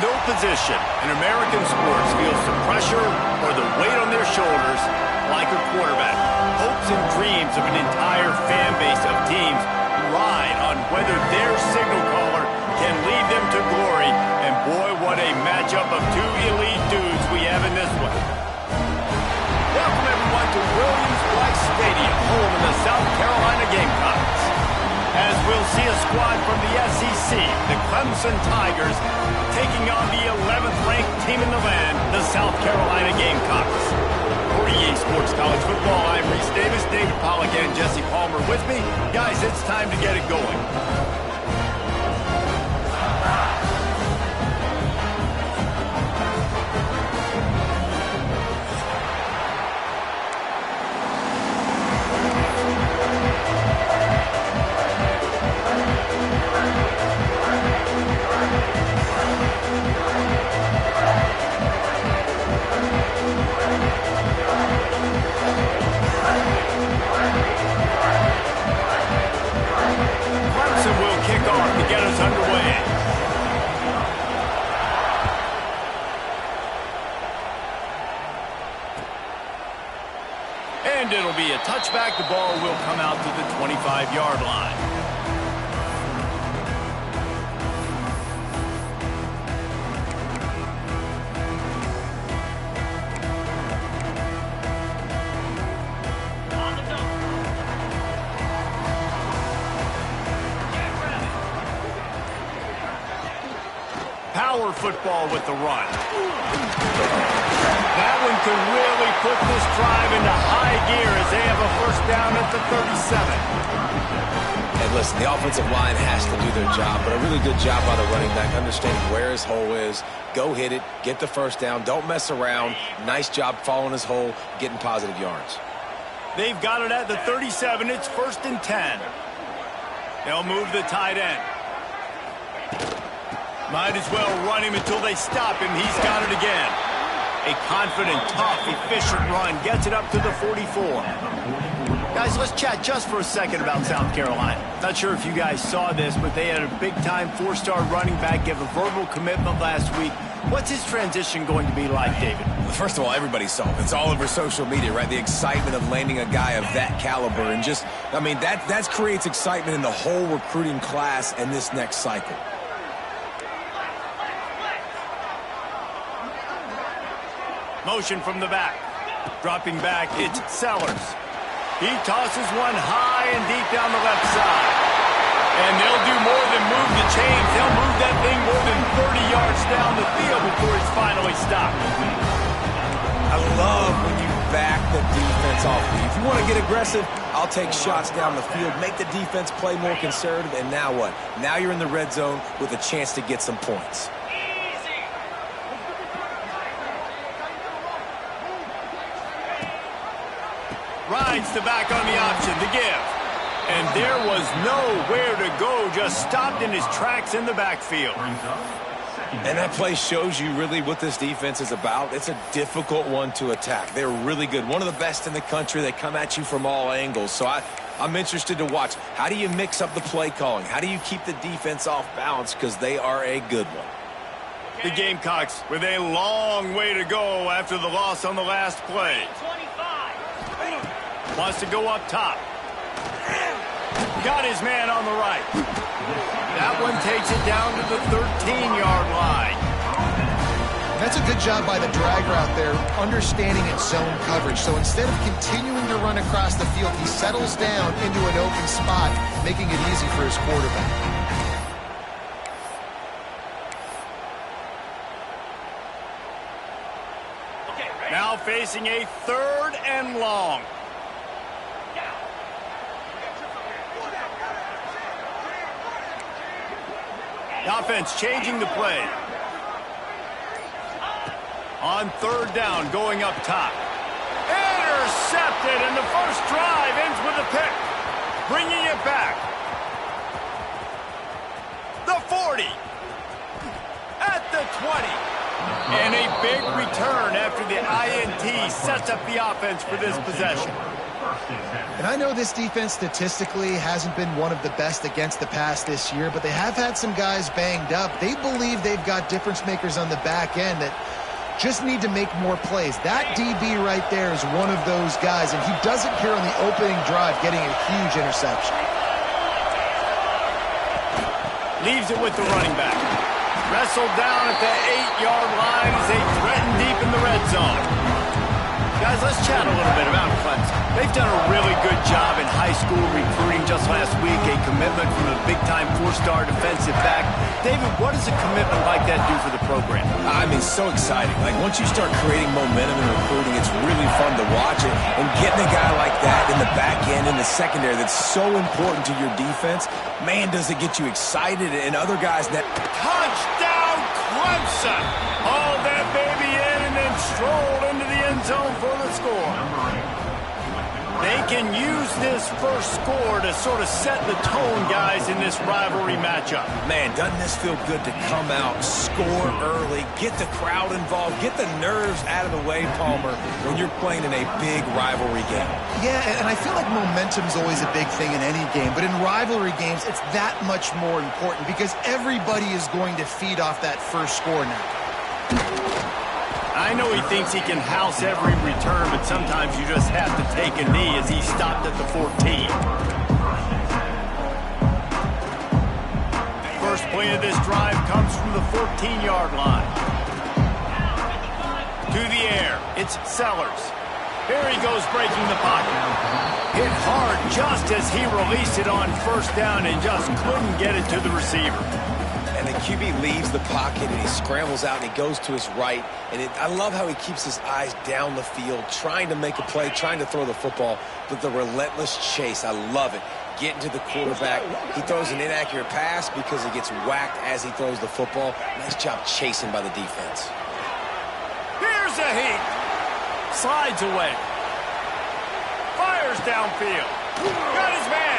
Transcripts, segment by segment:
No position in American sports feels the pressure or the weight on their shoulders like a quarterback. Hopes and dreams of an entire fan base of teams ride on whether their signal caller can lead them to glory. And boy, what a matchup of two elite dudes we have in this one. Welcome everyone to Williams-Brice Stadium, home of the South Carolina Gamecocks. As we'll see a squad from the SEC, the Clemson Tigers, taking on the 11th-ranked team in the land, the South Carolina Gamecocks. For EA Sports College Football, I'm Reese Davis, David Pollack, and Jesse Palmer with me. Guys, it's time to get it going. And it'll be a touchback. The ball will come out to the 25-yard line. Power football with the run. That one could really put this drive into high gear as they have a first down at the 37. And listen, the offensive line has to do their job, but a really good job by the running back, understanding where his hole is. Go hit it, get the first down, don't mess around. Nice job following his hole, getting positive yards. They've got it at the 37. It's 1st and 10. They'll move the tight end. Might as well run him until they stop him. He's got it again. A confident, tough, efficient run gets it up to the 44. Guys, let's chat just for a second about South Carolina. Not sure if you guys saw this, but they had a big-time four-star running back give a verbal commitment last week. What's his transition going to be like, David? First of all, everybody saw it. It's all over social media, right? The excitement of landing a guy of that caliber. And just, I mean, that creates excitement in the whole recruiting class and this next cycle. Motion from the back. Dropping back, it's Sellers. He tosses one high and deep down the left side. And they'll do more than move the chains. They'll move that thing more than 30 yards down the field before he's finally stopped. I love when you back the defense off. If you want to get aggressive, I'll take shots down the field, make the defense play more conservative, and now what? Now you're in the red zone with a chance to get some points. Rides the back on the option to give. And there was nowhere to go, just stopped in his tracks in the backfield. And that play shows you really what this defense is about. It's a difficult one to attack. They're really good. One of the best in the country. They come at you from all angles. So I'm interested to watch. How do you mix up the play calling? How do you keep the defense off balance? Because they are a good one. The Gamecocks with a long way to go after the loss on the last play. Wants to go up top. Got his man on the right. That one takes it down to the 13-yard line. That's a good job by the drag route there, understanding its zone coverage. So instead of continuing to run across the field, he settles down into an open spot, making it easy for his quarterback. Now facing a 3rd and long. The offense changing the play. On 3rd down, going up top. Intercepted, and the first drive ends with a pick. Bringing it back. The 40. At the 20. And a big return after the INT sets up the offense for this possession. And I know this defense statistically hasn't been one of the best against the pass this year, but they have had some guys banged up. They believe they've got difference makers on the back end that just need to make more plays. That DB right there is one of those guys, and he does it here on the opening drive, getting a huge interception. Leaves it with the running back. Wrestled down at the 8-yard line as they threaten deep in the red zone. Guys, let's chat a little bit about Clemson. They've done a really good job in high school recruiting. Just last week, a commitment from a big-time 4-star defensive back. David, what does a commitment like that do for the program? I mean, so exciting. Like, once you start creating momentum in recruiting, it's really fun to watch it. And getting a guy like that in the back end, in the secondary, that's so important to your defense, man, does it get you excited. And other guys that... Touchdown, Clemson! Haul that baby in and then stroll into the end zone for the score. They can use this first score to sort of set the tone, guys, in this rivalry matchup. Man, doesn't this feel good to come out, score early, get the crowd involved, get the nerves out of the way, Palmer, when you're playing in a big rivalry game? Yeah, and I feel like momentum's always a big thing in any game, but in rivalry games, it's that much more important because everybody is going to feed off that first score now. I know he thinks he can house every return, but sometimes you just have to take a knee as he stopped at the 14. First play of this drive comes from the 14-yard line. To the air, it's Sellers. Here he goes breaking the pocket. Hit hard just as he released it on first down and just couldn't get it to the receiver. And the QB leaves the pocket, and he scrambles out, and he goes to his right. And I love how he keeps his eyes down the field, trying to make a play, trying to throw the football, but the relentless chase, I love it. Getting to the quarterback. He throws an inaccurate pass because he gets whacked as he throws the football. Nice job chasing by the defense. Here's a heat. Slides away. Fires downfield. Got his man.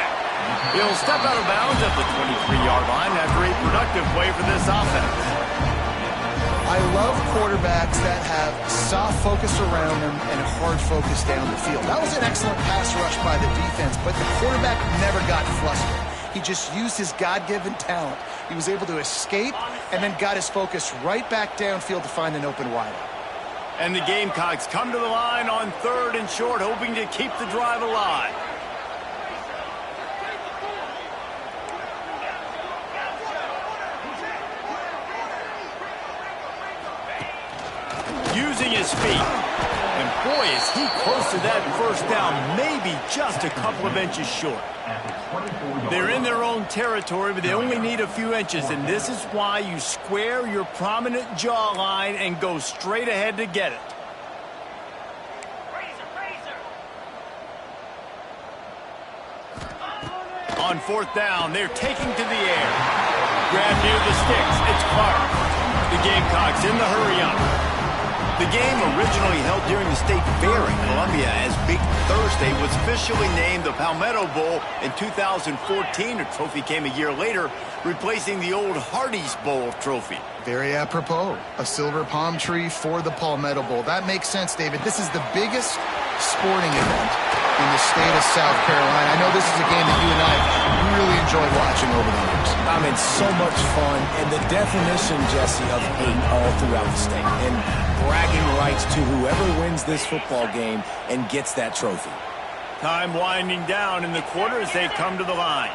He'll step out of bounds at the 23-yard line after a productive play for this offense. I love quarterbacks that have soft focus around them and hard focus down the field. That was an excellent pass rush by the defense, but the quarterback never got flustered. He just used his God-given talent. He was able to escape and then got his focus right back downfield to find an open wideout. And the Gamecocks come to the line on 3rd and short, hoping to keep the drive alive. Using his feet. And boy, is he close to that first down, maybe just a couple of inches short. They're in their own territory, but they only need a few inches, and this is why you square your prominent jawline and go straight ahead to get it. On 4th down, they're taking to the air. Grab near the sticks. It's Clark. The Gamecocks in the hurry-up. The game, originally held during the State Fair in Columbia as Big Thursday, was officially named the Palmetto Bowl in 2014. The trophy came a year later, replacing the old Hardee's Bowl trophy. Very apropos. A silver palm tree for the Palmetto Bowl. That makes sense, David. This is the biggest sporting event in the state of South Carolina. I know this is a game that you and I have really enjoyed watching over the years. I mean, so much fun, and the definition, Jesse, of hate all throughout the state. And bragging rights to whoever wins this football game and gets that trophy. Time winding down in the quarter as they come to the line.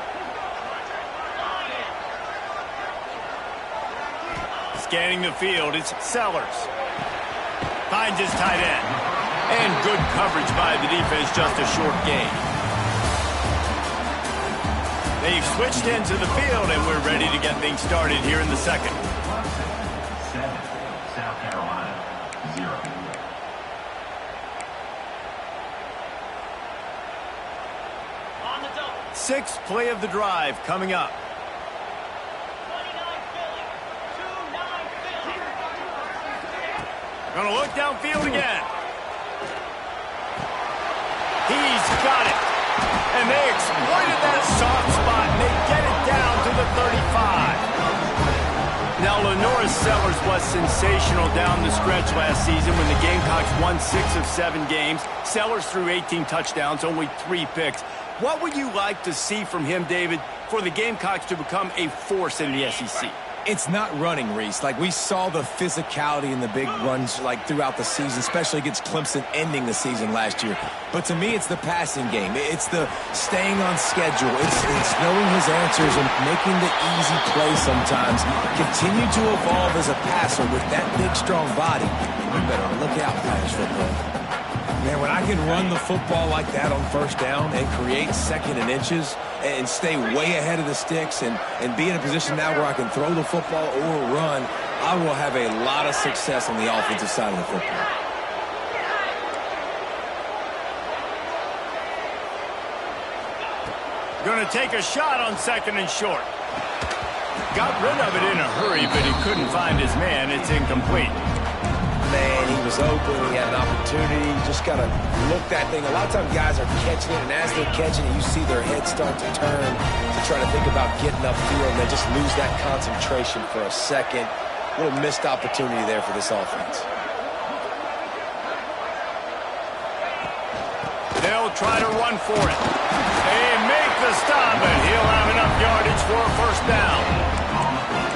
Scanning the field, it's Sellers. Finds his tight end. And good coverage by the defense, just a short gain. They've switched into the field, and we're ready to get things started here in the second. 7, South Carolina, 0. Sixth play of the drive coming up. Gonna look downfield again. He's got it. And they exploited that soft spot, and they get it down to the 35. Now, Lenora Sellers was sensational down the stretch last season when the Gamecocks won 6 of 7 games. Sellers threw 18 touchdowns, only 3 picks. What would you like to see from him, David, for the Gamecocks to become a force in the SEC? It's not running, Reese. Like, we saw the physicality in the big runs, like, throughout the season, especially against Clemson ending the season last year. But to me, it's the passing game. It's the staying on schedule. It's knowing his answers and making the easy play sometimes. Continue to evolve as a passer with that big, strong body. You better look out, college football. Man, when I can run the football like that on first down and create second and inches and stay way ahead of the sticks and be in a position now where I can throw the football or run, I will have a lot of success on the offensive side of the football. Going to take a shot on 2nd and short. Got rid of it in a hurry, but he couldn't find his man. It's incomplete. Man, he was open. He had an opportunity. You just got to look that thing. A lot of times guys are catching it, and as they're catching it, you see their head start to turn to try to think about getting upfield, and they just lose that concentration for a second. Little missed opportunity there for this offense. They'll try to run for it. They make the stop, and he'll have enough yardage for a first down.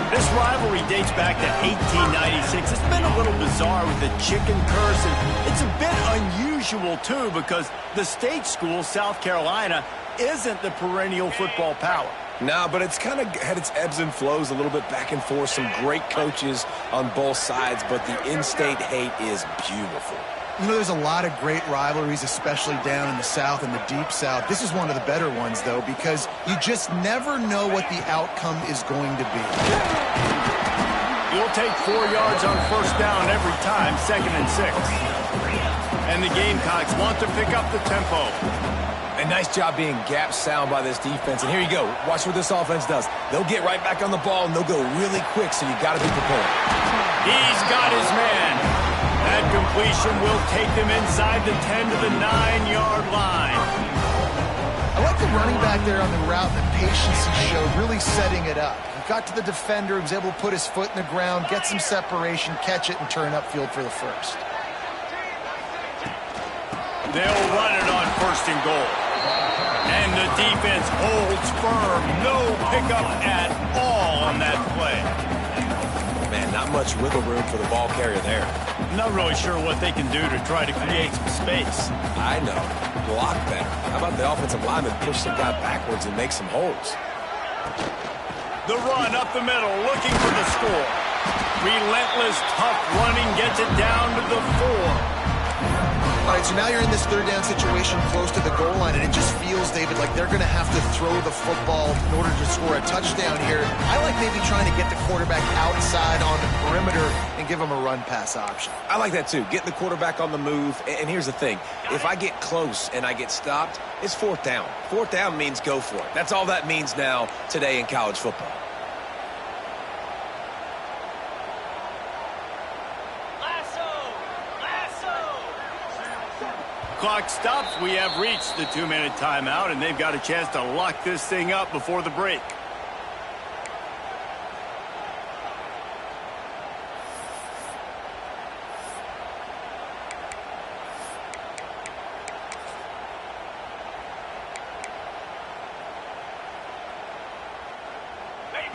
This rivalry dates back to 1896. It's been a little bizarre with the chicken curse, and it's a bit unusual, too, because the state school, South Carolina, isn't the perennial football power. No, but it's kind of had its ebbs and flows a little bit back and forth. Some great coaches on both sides, but the in-state hate is beautiful. You know, there's a lot of great rivalries, especially down in the South and the Deep South. This is one of the better ones, though, because you just never know what the outcome is going to be. You'll take 4 yards on first down every time, 2nd and 6. And the Gamecocks want to pick up the tempo. A nice job being gap sound by this defense. And here you go. Watch what this offense does. They'll get right back on the ball, and they'll go really quick, so you got to be prepared. He's got his man. That completion will take them inside the 10 to the 9-yard line. I I like the running back there on the route and the patience he showed, really setting it up. He got to the defender, he was able to put his foot in the ground, get some separation, catch it, and turn upfield for the first. They'll run it on 1st and goal. And the defense holds firm. No pickup at all on that play. Man, not much wiggle room for the ball carrier there. Not really sure what they can do to try to create some space. I know. Block better. How about the offensive lineman push some guy backwards and make some holes? The run up the middle, looking for the score. Relentless, tough running gets it down to the 4. All right, so now you're in this 3rd down situation close to the goal line, and it just feels, David, like they're going to have to throw the football in order to score a touchdown here. I like maybe trying to get the quarterback outside on the perimeter and give him a run-pass option. I like that, too. Getting the quarterback on the move. And here's the thing. If I get close and I get stopped, it's 4th down. 4th down means go for it. That's all that means now today in college football. Clock stops. We have reached the 2-minute timeout, and they've got a chance to lock this thing up before the break.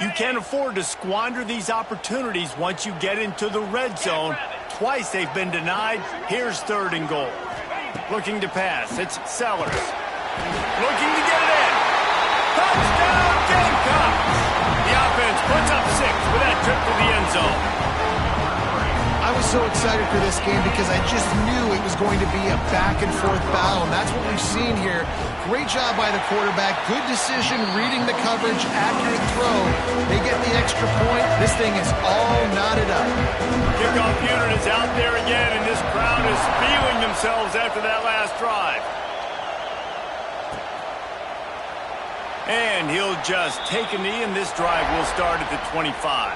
You can't afford to squander these opportunities once you get into the red zone. Twice they've been denied. Here's 3rd and goal. Looking to pass. It's Sellers. Looking to get it in. Touchdown, Gamecocks! The offense puts up 6 with that trip to the end zone. I was so excited for this game because I just knew it was going to be a back-and-forth battle, and that's what we've seen here. Great job by the quarterback. Good decision, reading the coverage, accurate throw. They get the extra point. This thing is all knotted up. Kickoff unit is out there again, and this crowd is feeling themselves after that last drive. And he'll just take a knee, and this drive will start at the 25.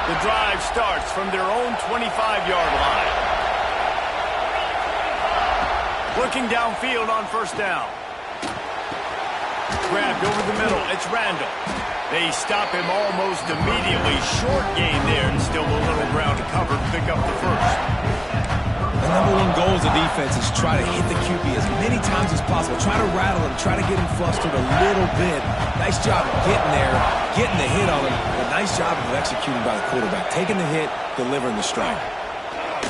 The drive starts from their own 25-yard line. Looking downfield on 1st down. Grabbed over the middle. It's Randall. They stop him almost immediately. Short gain there, and still a little ground to cover to pick up the 1st. The #1 goal as a defense is try to hit the QB as many times as possible. Try to rattle him, try to get him flustered a little bit. Nice job getting there, getting the hit on him. A nice job of executing by the quarterback. Taking the hit, delivering the strike.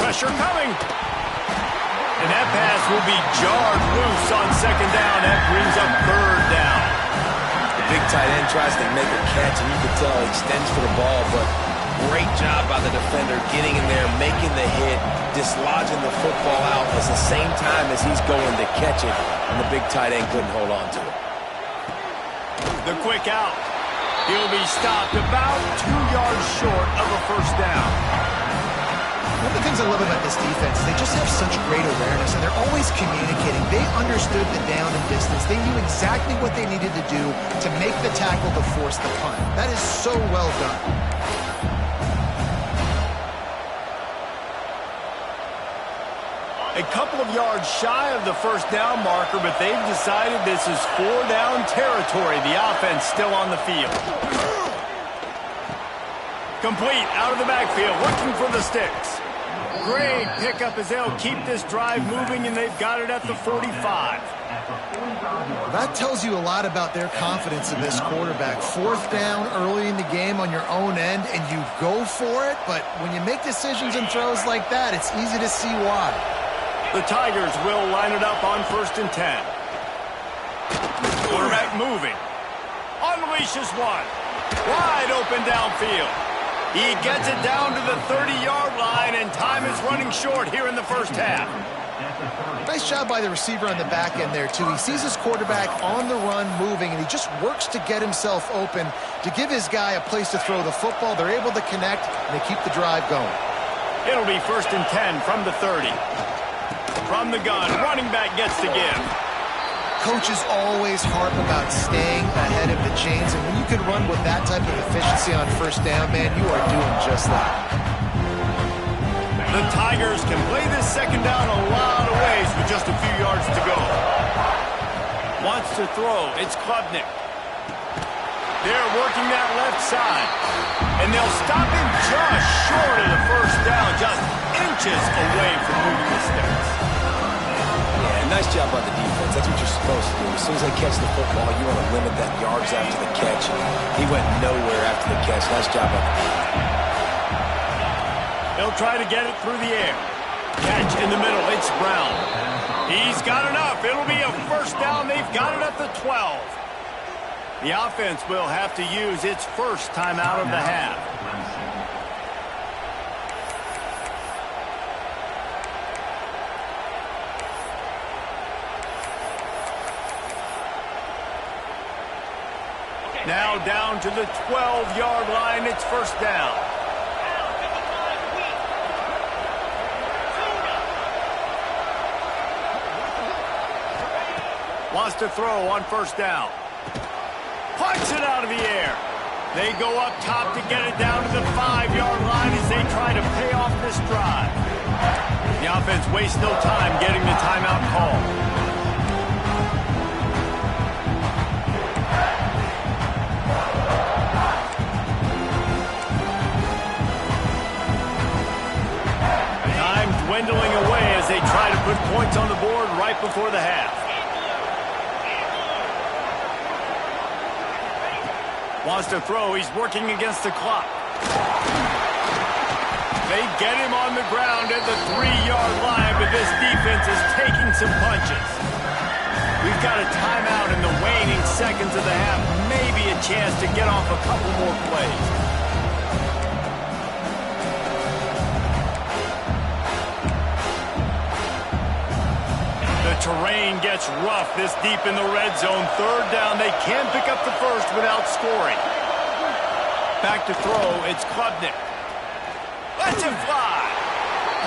Pressure coming. And that pass will be jarred loose on 2nd down. That brings up 3rd down. The big tight end tries to make a catch, and you can tell he extends for the ball, but great job by the defender getting in there, making the hit, dislodging the football out at the same time as he's going to catch it, and the big tight end couldn't hold on to it. The quick out. He'll be stopped about 2 yards short of a 1st down. One of the things I love about this defense is they just have such great awareness, and they're always communicating. They understood the down and distance. They knew exactly what they needed to do to make the tackle to force the punt. That is so well done. A couple of yards shy of the 1st down marker, but they've decided this is 4-down territory. The offense still on the field. Complete out of the backfield, looking for the sticks. Great pickup as they'll keep this drive moving, and they've got it at the 45. That tells you a lot about their confidence in this quarterback. 4th down early in the game on your own end, and you go for it, but when you make decisions and throws like that, it's easy to see why. The Tigers will line it up on 1st and 10. Quarterback moving. Unleashes one. Wide open downfield. He gets it down to the 30-yard line, and time is running short here in the 1st half. Nice job by the receiver on the back end there, too. He sees his quarterback on the run moving, and he just works to get himself open to give his guy a place to throw the football. They're able to connect, and they keep the drive going. It'll be 1st and 10 from the 30. From the gun, running back gets to give. Coaches always harp about staying ahead of the chains, and when you can run with that type of efficiency on 1st down, man, you are doing just that. The Tigers can play this second down a lot of ways with just a few yards to go. Wants to throw. It's Klubnik. They're working that left side. And they'll stop him just short of the first down, just inches away from moving the sticks. Yeah, nice job by the defense. That's what you're supposed to do. As soon as they catch the football, you want to limit that yards after the catch. He went nowhere after the catch. Nice job by the defense. They'll try to get it through the air. Catch in the middle. It's Brown. He's got enough. It'll be a first down. They've got it at the 12. The offense will have to use its first timeout of the half. Now down to the 12-yard line. It's first down. Wants to throw on first down. Punts it out of the air. They go up top to get it down to the 5-yard line as they try to pay off this drive. The offense wastes no time getting the timeout call. Time dwindling away as they try to put points on the board right before the half. Wants to throw. He's working against the clock. They get him on the ground at the 3-yard line, but this defense is taking some punches. We've got a timeout in the waning seconds of the half. Maybe a chance to get off a couple more plays. The terrain gets rough this deep in the red zone. Third down. They can pick up the first without scoring. Back to throw. It's Klubnik. Lets him fly.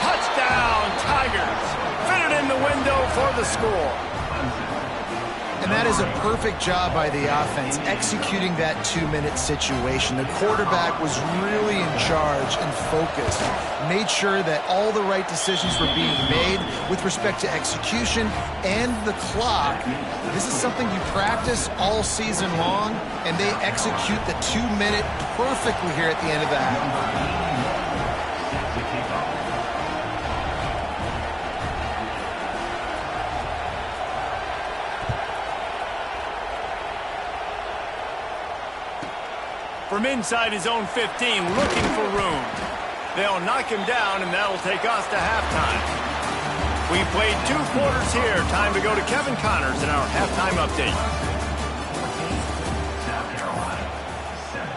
Touchdown, Tigers. Fit it in the window for the score. And that is a perfect job by the offense, executing that 2-minute situation. The quarterback was really in charge and focused. Made sure that all the right decisions were being made with respect to execution and the clock. This is something you practice all season long, and they execute the 2-minute perfectly here at the end of the half. From inside his own 15, looking for room. They'll knock him down, and that'll take us to halftime. We played 2 quarters here. Time to go to Kevin Connors in our halftime update. South Carolina, 7.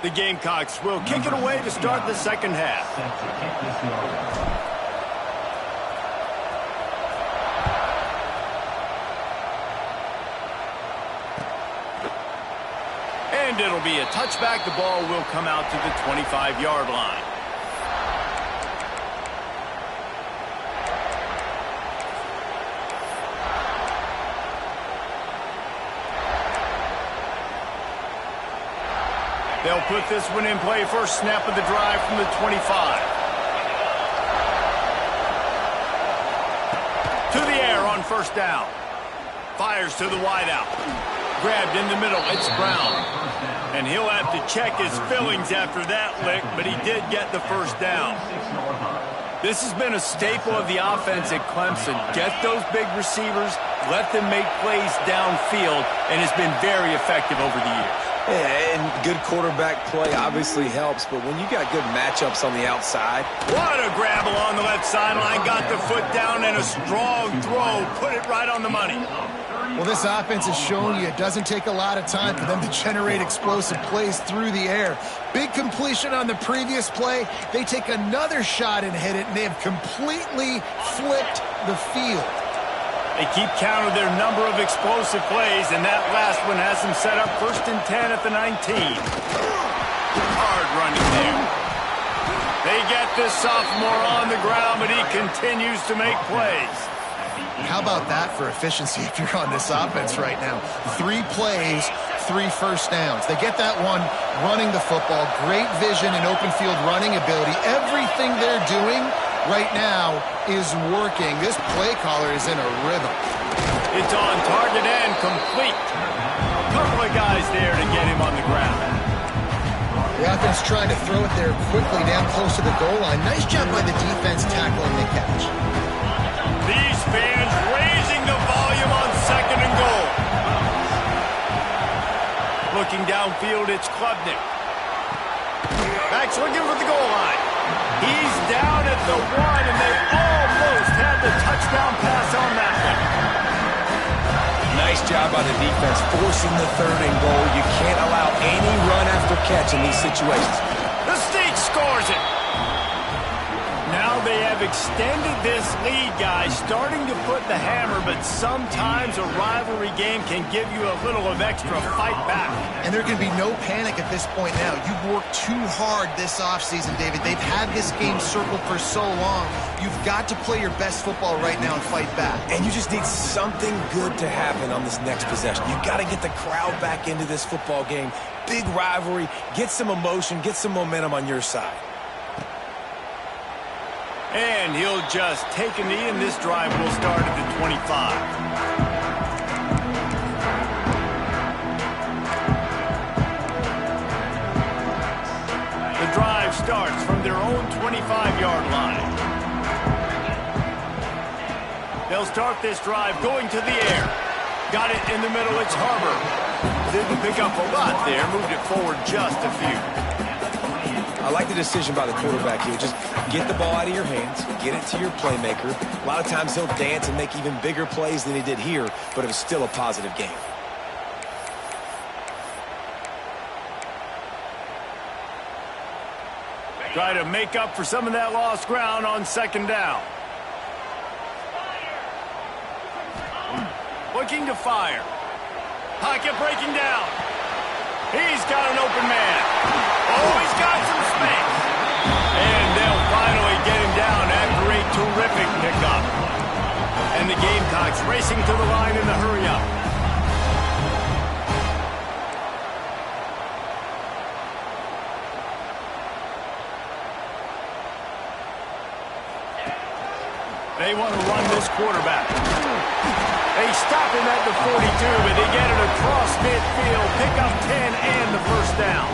The Gamecocks will kick it away to start the second half. Set to kick this one. And it'll be a touchback. The ball will come out to the 25-yard line. They'll put this one in play. First snap of the drive from the 25. To the air on first down. Fires to the wideout. Grabbed in the middle. It's Brown. And he'll have to check his fillings after that lick, but he did get the first down. This has been a staple of the offense at Clemson. Get those big receivers, let them make plays downfield, and it's been very effective over the years. Yeah, and good quarterback play obviously helps, but when you got good matchups on the outside. What a grab along the left sideline. Got the foot down and a strong throw. Put it right on the money. Well, this offense has shown you it doesn't take a lot of time for them to generate explosive plays through the air. Big completion on the previous play. They take another shot and hit it, and they have completely flipped the field. They keep count of their number of explosive plays, and that last one has them set up 1st and 10 at the 19. Hard running there. They get this sophomore on the ground, but he continues to make plays. How about that for efficiency if you're on this offense right now? 3 plays, 3 first downs. They get that one running the football, great vision and open field running ability. Everything they're doing right now is working. This play caller is in a rhythm. It's on target and complete. A couple of guys there to get him on the ground. The offense trying to throw it there quickly down close to the goal line. Nice job by the defense tackling the catch. These fans raising the volume on 2nd and goal. Looking downfield, it's Klubnik. Back's looking for the goal line. He's down at the 1, and they almost had the touchdown pass on that one. Nice job by the defense forcing the 3rd and goal. You can't allow any run after catch in these situations. The State scores it. Now they have extended this lead, guys, starting to put the hammer, but sometimes a rivalry game can give you a little of extra fight back. And there can be no panic at this point now. You've worked too hard this offseason, David. They've had this game circled for so long. You've got to play your best football right now and fight back. And you just need something good to happen on this next possession. You've got to get the crowd back into this football game. Big rivalry. Get some emotion. Get some momentum on your side. And he'll just take a knee, and this drive will start at the 25. The drive starts from their own 25-yard line. They'll start this drive going to the air. Got it in the middle, it's Harbor. Didn't pick up a lot there, moved it forward just a few. I like the decision by the quarterback here. Just get the ball out of your hands, get it to your playmaker. A lot of times he'll dance and make even bigger plays than he did here, but it was still a positive game. Try to make up for some of that lost ground on 2nd down. Looking to fire. Pocket breaking down. He's got an open man. Oh, he's got some space. And they'll finally get him down after a terrific pickup. And the Gamecocks racing to the line in the hurry-up. They want to run this quarterback. They stop him at the 42, but they get it across midfield, pick up 10 and the first down.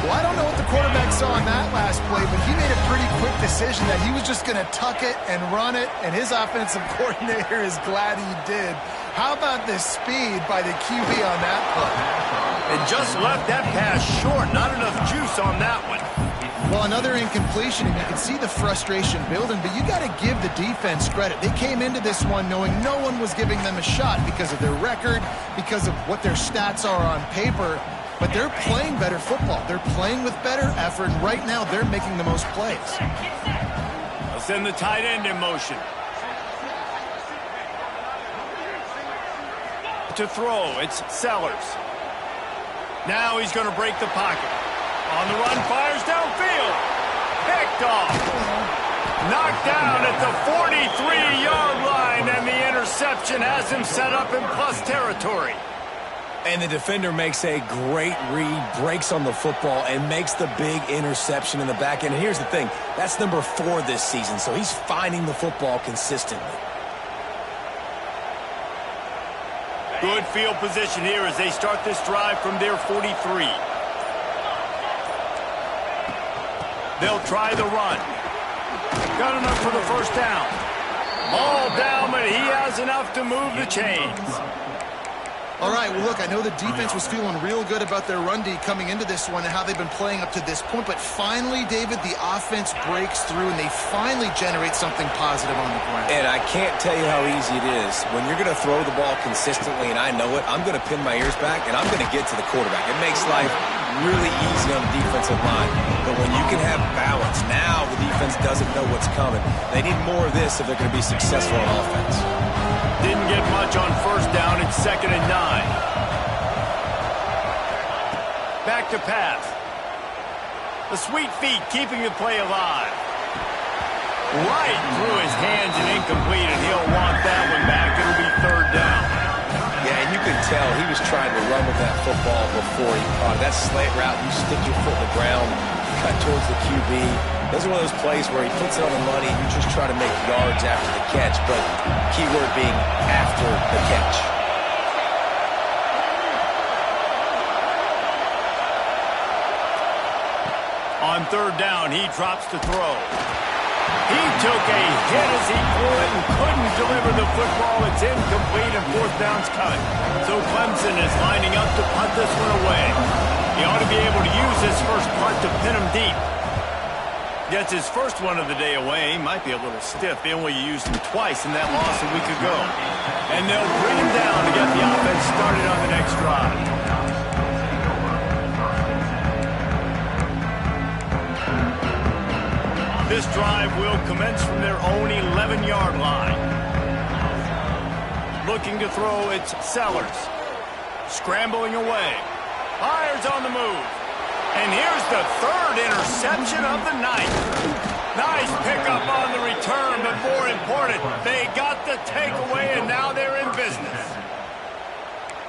Well, I don't know what the quarterback saw on that last play, but he made a pretty quick decision that he was just going to tuck it and run it, and his offensive coordinator is glad he did. How about the speed by the QB on that play? And just left that pass short. Not enough juice on that one. Well, another incompletion, and you can see the frustration building, but you got to give the defense credit. They came into this one knowing no one was giving them a shot because of their record, because of what their stats are on paper, but they're playing better football. They're playing with better effort, and right now they're making the most plays. They'll send the tight end in motion. To throw, it's Sellers. Now he's going to break the pocket. On the run, fires downfield. Picked off. Knocked down at the 43-yard line, and the interception has him set up in plus territory. And the defender makes a great read, breaks on the football, and makes the big interception in the back end. And here's the thing, that's number 4 this season, so he's finding the football consistently. Good field position here as they start this drive from their 43. They'll try the run. Got enough for the first down. All down, but he has enough to move the chains. All right, well, look, I know the defense was feeling real good about their run D coming into this one and how they've been playing up to this point, but finally, David, the offense breaks through and they finally generate something positive on the ground. And I can't tell you how easy it is. When you're going to throw the ball consistently, and I know it, I'm going to pin my ears back, and I'm going to get to the quarterback. It makes life really easy on the defensive line. But when you can have balance, now the defense doesn't know what's coming. They need more of this if they're going to be successful on offense. Didn't get much on first down. It's 2nd and 9. Back to pass. The sweet feet keeping the play alive. right through his hands and incomplete, and he'll want that one back. It'll be third down. Yeah, and you can tell he was trying to run with that football before he caught it. That slant route, you stick your foot in the ground, cut towards the QB. Those are one of those plays where he puts it on the money and you just try to make yards after the catch, but keyword being after the catch. On third down, he drops to throw. He took a hit as he threw it and couldn't deliver the football. It's incomplete and fourth down's cut. So Clemson is lining up to punt this one away. He ought to be able to use his first punt to pin him deep. Gets his first one of the day away. He might be a little stiff. They only used him twice in that loss a week ago. And they'll bring him down to get the offense started on the next drive. This drive will commence from their own 11-yard line. Looking to throw, it's Sellers. Scrambling away. Fires on the move. And here's the third interception of the night. Nice pickup on the return, but more important, they got the takeaway, and now they're in business.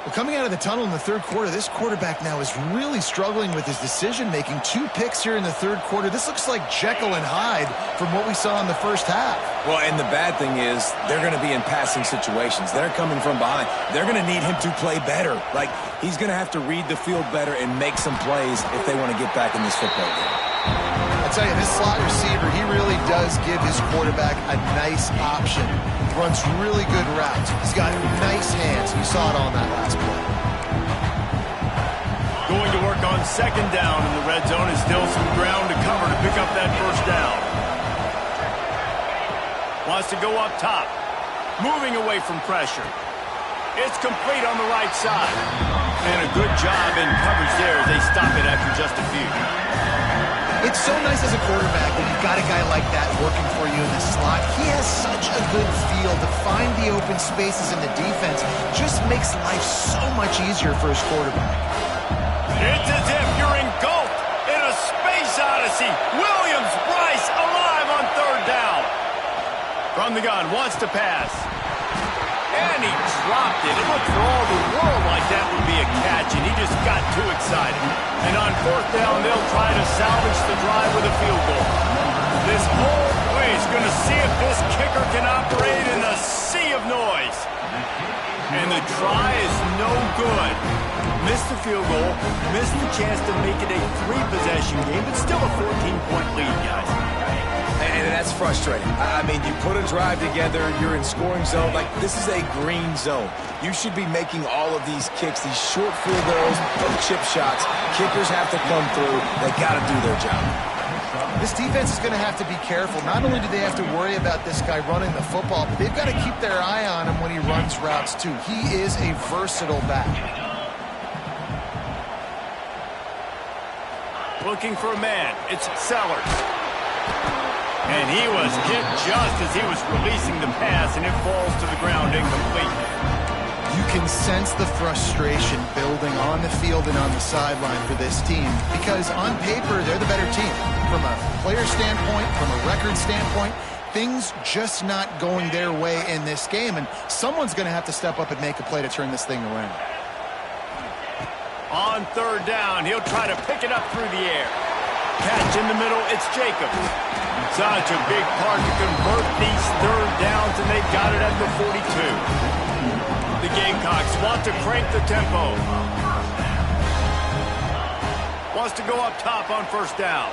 Well, coming out of the tunnel in the third quarter, this quarterback now is really struggling with his decision-making. 2 picks here in the third quarter. This looks like Jekyll and Hyde from what we saw in the first half. Well, and the bad thing is they're going to be in passing situations. They're coming from behind. They're going to need him to play better. Like, he's going to have to read the field better and make some plays if they want to get back in this football game. I tell you, this slot receiver, he really does give his quarterback a nice option. Runs really good routes. He's got nice hands. You saw it on that last play. Going to work on second down in the red zone is still some ground to cover to pick up that first down. Wants to go up top. Moving away from pressure. It's complete on the right side. And a good job in coverage there as they stop it after just a few. It's so nice as a quarterback when you've got a guy like that working for you in the slot. He has such a good feel to find the open spaces in the defense. Just makes life so much easier for his quarterback. It's as if you're engulfed in a space odyssey. Williams-Brice alive on third down. From the gun, wants to pass. And he dropped it. It looked for all the world like that would be a catch, and he just got too excited. And on fourth down, they'll try to salvage the drive with a field goal. This whole place is going to see if this kicker can operate in a sea of noise. And the try is no good. Missed the field goal, missed the chance to make it a 3-possession game, but still a 14-point lead, guys. And that's frustrating. I mean, you put a drive together, you're in scoring zone. Like, this is a green zone. You should be making all of these kicks, these short field goals, chip shots. Kickers have to come through. They got to do their job. This defense is going to have to be careful. Not only do they have to worry about this guy running the football, but they've got to keep their eye on him when he runs routes, too. He is a versatile back. Looking for a man. It's Sellers. And he was hit just as he was releasing the pass, and it falls to the ground incomplete. You can sense the frustration building on the field and on the sideline for this team because on paper, they're the better team. From a player standpoint, from a record standpoint, things just not going their way in this game, and someone's going to have to step up and make a play to turn this thing around. On third down, he'll try to pick it up through the air. Catch in the middle, it's Jacobs. Such a big part to convert these third downs, and they got it at the 42. The Gamecocks want to crank the tempo. Wants to go up top on first down.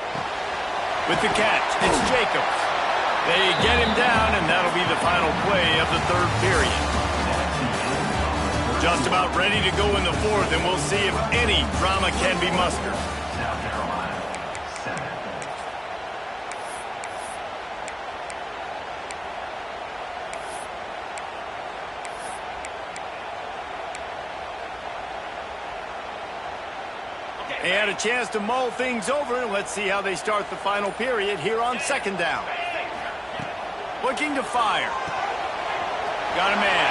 With the catch, it's Jacobs. They get him down, and that'll be the final play of the third period. Just about ready to go in the fourth, and we'll see if any drama can be mustered. South Carolina, 7. They had a chance to mull things over. Let's see how they start the final period here on second down. Looking to fire. Got a man.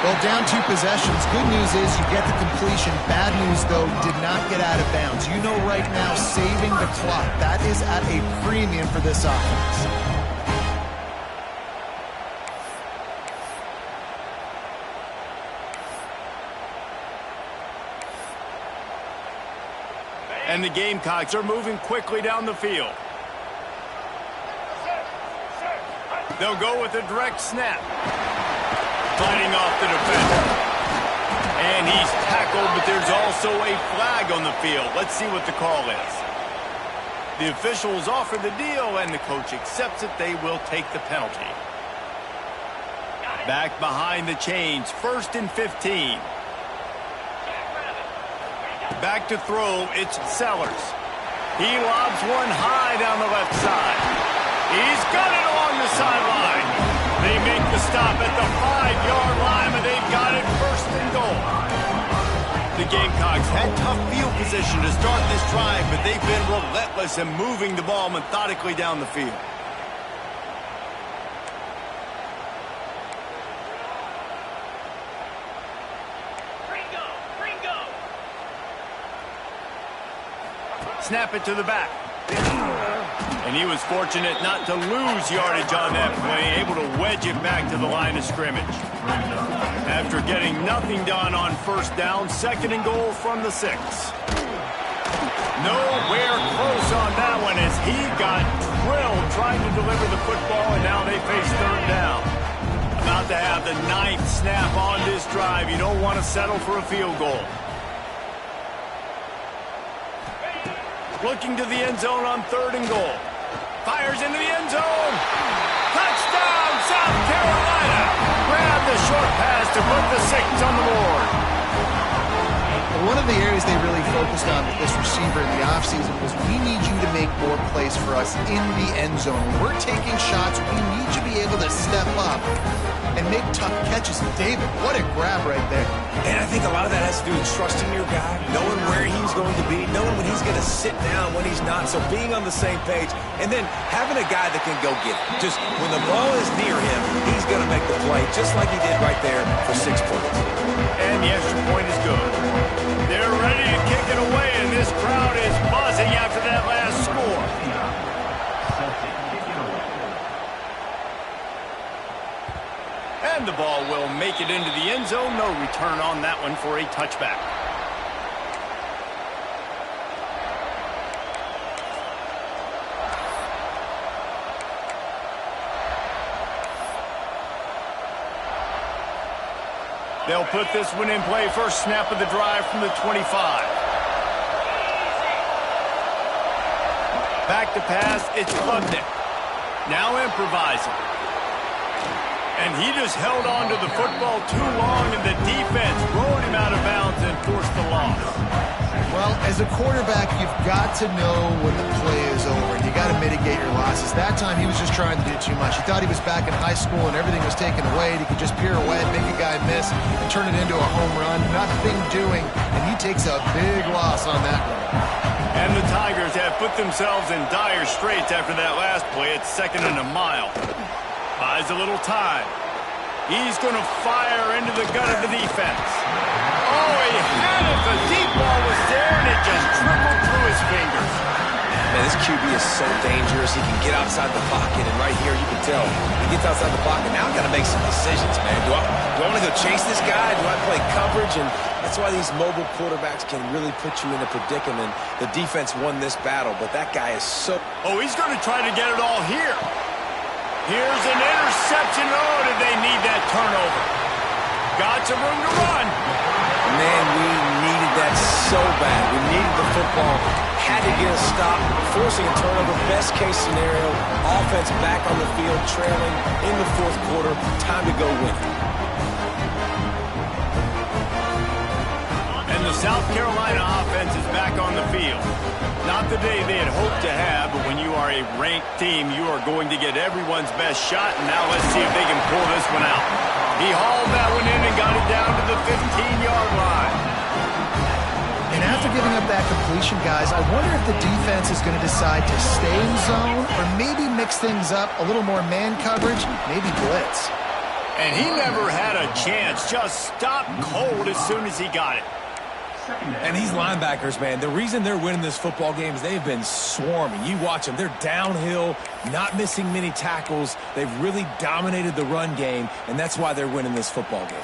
Well, down 2 possessions. Good news is you get the completion. Bad news, though, did not get out of bounds. You know right now, saving the clock. That is at a premium for this offense. And the Gamecocks are moving quickly down the field. They'll go with a direct snap. Fighting off the defender. And he's tackled, but there's also a flag on the field. Let's see what the call is. The officials offer the deal, and the coach accepts it. They will take the penalty. Back behind the chains, 1st and 15. Back to throw, it's Sellers. He lobs one high down the left side. He's got it along the sideline. They make the stop at the 5-yard line, but they've got it 1st and goal. The Gamecocks had tough field position to start this drive, but they've been relentless in moving the ball methodically down the field. Snap it to the back. And he was fortunate not to lose yardage on that play, able to wedge it back to the line of scrimmage. After getting nothing done on 1st down, 2nd and goal from the 6. Nowhere close on that one as he got drilled trying to deliver the football, and now they face 3rd down. About to have the 9th snap on this drive. You don't want to settle for a field goal. Looking to the end zone on 3rd and goal. Fires into the end zone. Touchdown, South Carolina. Grab the short pass to put the 6 on the board. One of the areas they really focused on with this receiver in the offseason was we need you to make more plays for us in the end zone. When we're taking shots, we need you to be able to step up and make tough catches. David, what a grab right there. And I think a lot of that has to do with trusting your guy, knowing where he's going to be, knowing when he's going to sit down, when he's not. So being on the same page, and then having a guy that can go get it. Just when the ball is near him, he's going to make the play, just like he did right there for 6 points. And the extra point is good. They're ready to kick it away, and this crowd is buzzing after that last score. And the ball will make it into the end zone. No return on that one for a touchback. They'll put this one in play. 1st snap of the drive from the 25. Back to pass, it's Klubnik. Now improvising. And he just held on to the football too long, and the defense rolled him out of bounds and forced the loss. Well, as a quarterback, you've got to know when the play is over, and you got to mitigate your losses. That time, he was just trying to do too much. He thought he was back in high school and everything was taken away, and he could just pirouette, make a guy miss, and turn it into a home run. Nothing doing, and he takes a big loss on that one. And the Tigers have put themselves in dire straits after that last play. It's 2nd and a mile. Buys a little time. He's going to fire into the gut of the defense. Oh, he had it. The deep ball was there, and it just trickled through his fingers. Man, this QB is so dangerous. He can get outside the pocket, and right here you can tell he gets outside the pocket. Now I've got to make some decisions, man. Do I want to go chase this guy? Do I play coverage? And that's why these mobile quarterbacks can really put you in a predicament. The defense won this battle, but that guy is so... Oh, he's going to try to get it all here. Here's an interception. Oh, did they need that turnover? Got some room to run. Man, we needed that so bad. We needed the football. Had to get a stop, forcing a turnover. Best case scenario, offense back on the field, trailing in the 4th quarter. Time to go win. And the South Carolina offense is back on the field. Not the day they had hoped to have, but when you are a ranked team, you are going to get everyone's best shot. And now let's see if they can pull this one out. He hauled that one in and got it down to the 15-yard line. And after giving up that completion, guys, I wonder if the defense is going to decide to stay in zone or maybe mix things up, a little more man coverage, maybe blitz. And he never had a chance, just stopped cold as soon as he got it. And these linebackers, man, the reason they're winning this football game is they've been swarming. You watch them. They're downhill, not missing many tackles. They've really dominated the run game, and that's why they're winning this football game.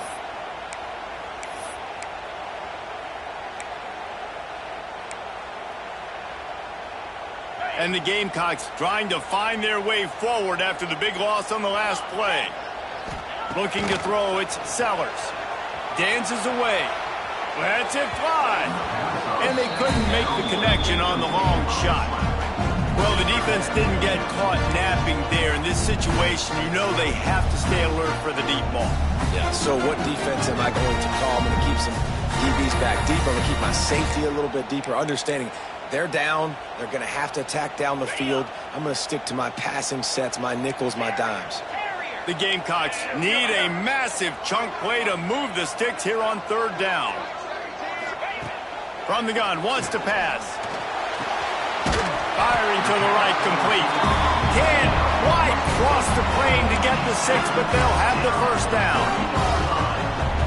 And the Gamecocks trying to find their way forward after the big loss on the last play. Looking to throw, it's Sellers. Dances away. Lets it fly. And they couldn't make the connection on the long shot. Well, the defense didn't get caught napping there. In this situation, you know they have to stay alert for the deep ball. Yeah, so what defense am I going to call? I'm going to keep some DBs back deeper. I'm going to keep my safety a little bit deeper, understanding they're down. They're going to have to attack down the field. I'm going to stick to my passing sets, my nickels, my dimes. The Gamecocks need a massive chunk play to move the sticks here on third down. From the gun, wants to pass. Firing to the right, complete. Can't quite cross the plane to get the 6, but they'll have the first down.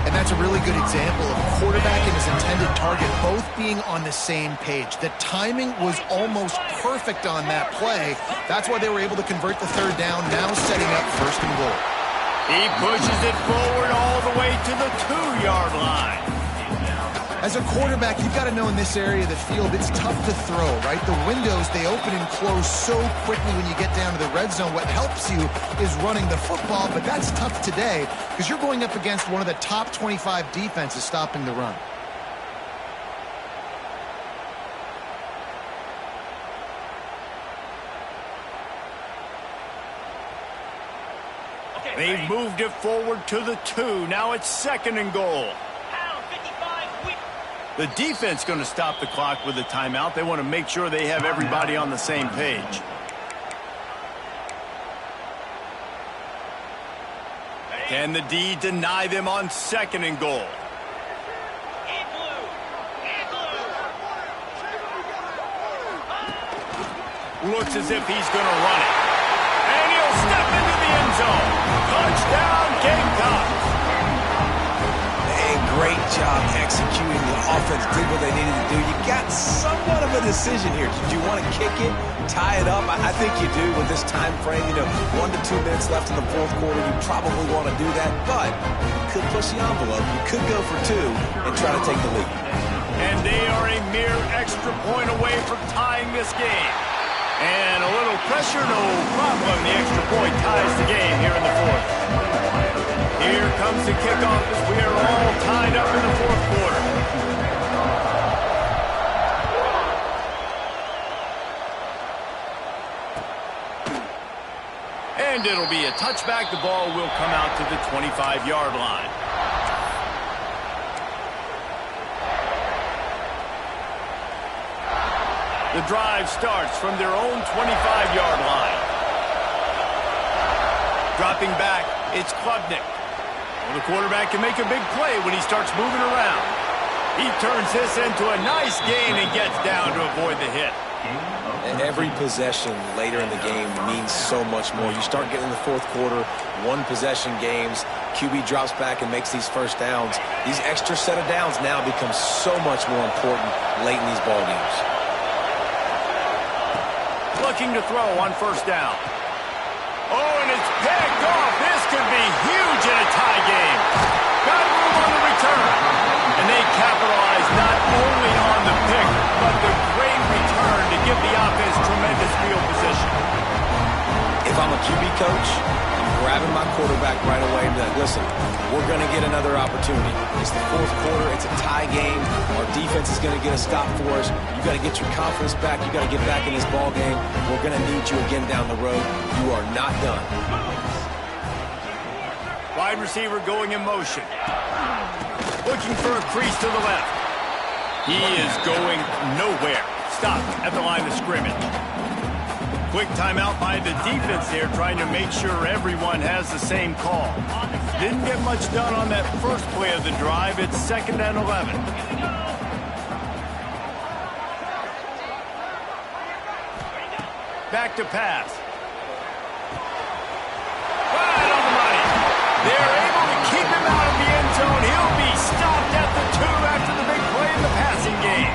And that's a really good example of a quarterback and his intended target both being on the same page. The timing was almost perfect on that play. That's why they were able to convert the third down, now setting up first and goal. He pushes it forward all the way to the 2-yard line. As a quarterback, you've got to know in this area of the field, it's tough to throw, right? The windows, they open and close so quickly when you get down to the red zone. What helps you is running the football, but that's tough today because you're going up against one of the top 25 defenses stopping the run. They've moved it forward to the 2. Now it's second and goal. The defense going to stop the clock with a timeout. They want to make sure they have everybody on the same page. Can the D deny them on second and goal? Looks as if he's going to run it. And he'll step into the end zone. Touchdown, Gamecocks. Great job executing. The offense did what they needed to do. You got somewhat of a decision here. Did you want to kick it, tie it up? I think you do with this time frame. 1 to 2 minutes left in the fourth quarter. You probably want to do that, but you could push the envelope. You could go for 2 and try to take the lead. And they are a mere extra point away from tying this game. And a little pressure, no problem. The extra point ties the game here in the fourth. Here comes the kickoff as we are all tied up in the fourth quarter. And it'll be a touchback. The ball will come out to the 25-yard line. The drive starts from their own 25-yard line. Dropping back, it's Klubnik. Well, the quarterback can make a big play when he starts moving around. He turns this into a nice gain and gets down to avoid the hit. And every possession later in the game means so much more. You start getting in the fourth quarter, one-possession games, QB drops back and makes these first downs. These extra set of downs now become so much more important late in these ball games. Looking to throw on first down. Oh, and it's picked off. This could be huge in a tie game. Got room on the return. And they capitalize not only on the pick, but the great return to give the offense tremendous field position. If I'm a QB coach, I'm grabbing my quarterback right away and be like, listen, we're going to get another opportunity. It's the fourth quarter. It's a tie game. Our defense is going to get a stop for us. You got to get your confidence back. You got to get back in this ball game. We're going to need you again down the road. You are not done. Wide receiver going in motion. Looking for a crease to the left. He is going nowhere. Stop at the line of scrimmage. Quick timeout by the defense there, trying to make sure everyone has the same call. Didn't get much done on that first play of the drive. It's 2nd and 11. Back to pass. Right on the money. They're able to keep him out of the end zone. He'll be stopped at the 2 after the big play in the passing game.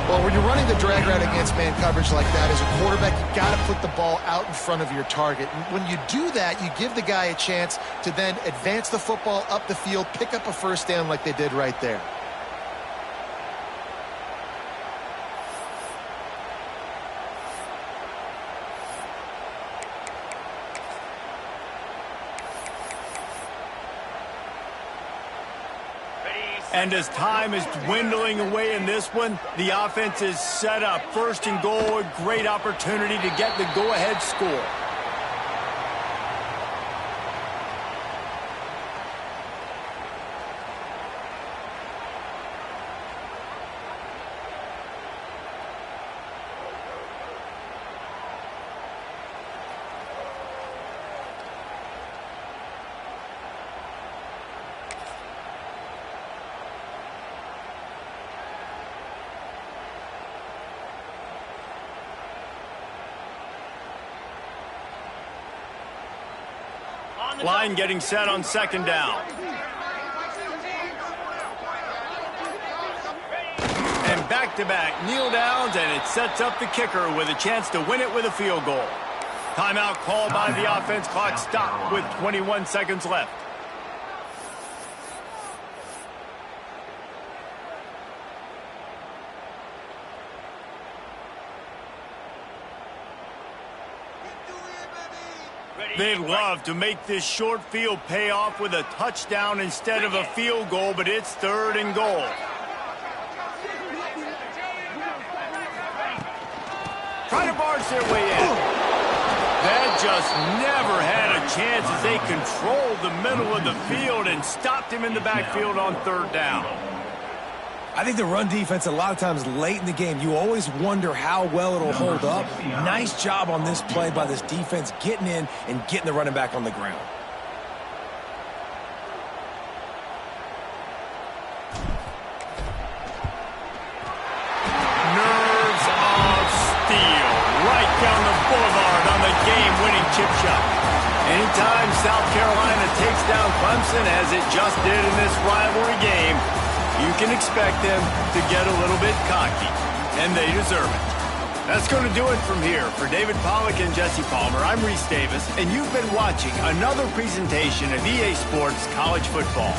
Well, when you're running the drag route against man coverage like that, as a quarterback, you've got to put the ball out in front of your target. And when you do that, you give the guy a chance to then advance the football up the field, pick up a first down like they did right there. And as time is dwindling away in this one, the offense is set up. First and goal, a great opportunity to get the go-ahead score. Line getting set on second down. And back-to-back kneel downs, and it sets up the kicker with a chance to win it with a field goal. Timeout called by the offense. Clock stopped with 21 seconds left. They'd love to make this short field pay off with a touchdown instead of a field goal, but it's third and goal. Try to barge their way in. That just never had a chance as they controlled the middle of the field and stopped him in the backfield on third down. I think the run defense, a lot of times late in the game, you always wonder how well it'll hold up. Nice job on this play by this defense, getting in and getting the running back on the ground. Nerves of steel, right down the boulevard on the game-winning chip shot. Anytime South Carolina takes down Clemson, as it just did in this rivalry game, you can expect them to get a little bit cocky, and they deserve it. That's going to do it from here. For David Pollack and Jesse Palmer, I'm Reese Davis, and you've been watching another presentation of EA Sports College Football.